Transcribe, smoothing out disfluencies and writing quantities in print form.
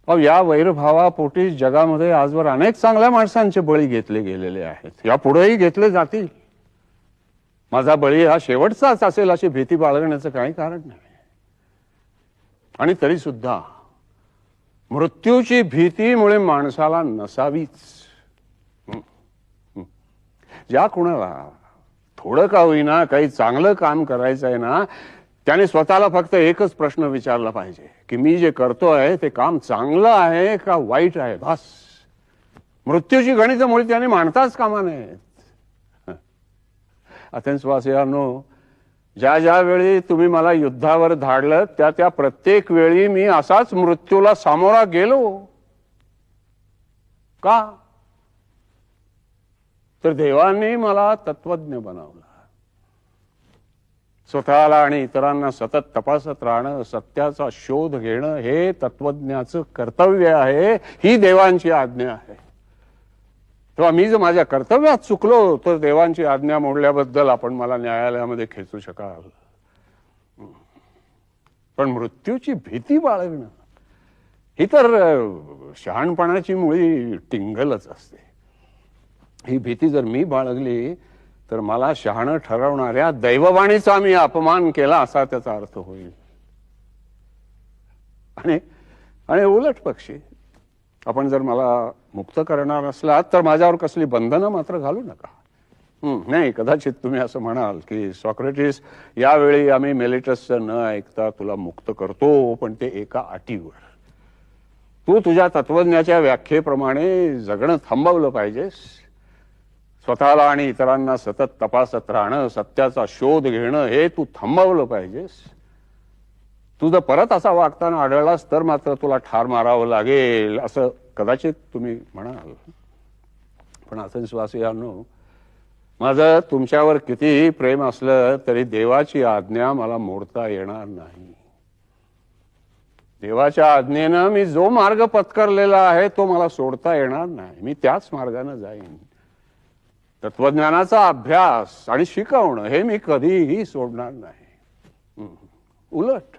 अहो, या वैरभावापोटी जगामध्ये आजवर अनेक चांगल्या माणसांचे बळी घेतले गेलेले आहेत, यापुढेही घेतले जातील. माझा बळी हा शेवटचाच असेल अशी भीती बाळगण्याचं काही कारण नाही. आणि तरी सुद्धा मृत्यूची भीतीमुळे माणसाला नसावीच. ज्या कुणाला थोडं का होईना काही चांगलं काम करायचं आहे ना, त्याने स्वतःला फक्त एकच प्रश्न विचारला पाहिजे की मी जे करतोय ते काम चांगलं आहे का वाईट आहे. बस. मृत्यूची गणितं मुळे त्याने मांडताच कामा नयेत. अथेन्सवासियांनो, ज्या ज्या वेळी तुम्ही मला युद्धावर धाडलं त्या त्या प्रत्येक वेळी मी असाच मृत्यूला सामोरा गेलो. का? तर देवाने मला तत्वज्ञ बनवलं. स्वतःला आणि इतरांना सतत तपासत राहणं, सत्याचा शोध घेणं हे तत्वज्ञाचं कर्तव्य आहे. ही देवांची आज्ञा आहे. तेव्हा मी जर माझ्या कर्तव्यात चुकलो तर देवांची आज्ञा मोडल्याबद्दल आपण मला न्यायालयामध्ये खेचू शकाल. पण मृत्यूची भीती बाळगणं ही तर शहाणपणाची मुळी टिंगलच असते. ही भीती जर मी बाळगली तर मला शहाणं ठरवणाऱ्या दैववाणीचा मी अपमान केला असा त्याचा अर्थ होईल. आणि उलट पक्षी आपण जर मला मुक्त करणार असलात तर माझ्यावर कसली बंधनं मात्र घालू नका. नाही, कदाचित तुम्ही असं म्हणाल की सॉक्रेटिस, यावेळी आम्ही मेलिटसचं न ऐकता तुला मुक्त करतो, पण ते एका अटीवर. तू तुझ्या तत्वज्ञाच्या व्याख्येप्रमाणे जगणं थांबवलं पाहिजेस. स्वतःला आणि इतरांना सतत तपासत राहणं, सत्याचा शोध घेणं हे तू थांबवलं पाहिजेस. तू जर परत असा वागताना आढळलास तर मात्र तुला ठार मारावं लागेल असं कदाचित तुम्ही म्हणाल. पण अथेन्सवासियांनो, माझं तुमच्यावर कितीही प्रेम असलं तरी देवाची आज्ञा मला मोडता येणार नाही. देवाच्या आज्ञेनं मी जो मार्ग पत्करलेला आहे तो मला सोडता येणार नाही. मी त्याच मार्गाने जाईन. तत्वज्ञानाचा अभ्यास आणि शिकवणं हे मी कधीही सोडणार नाही. उलट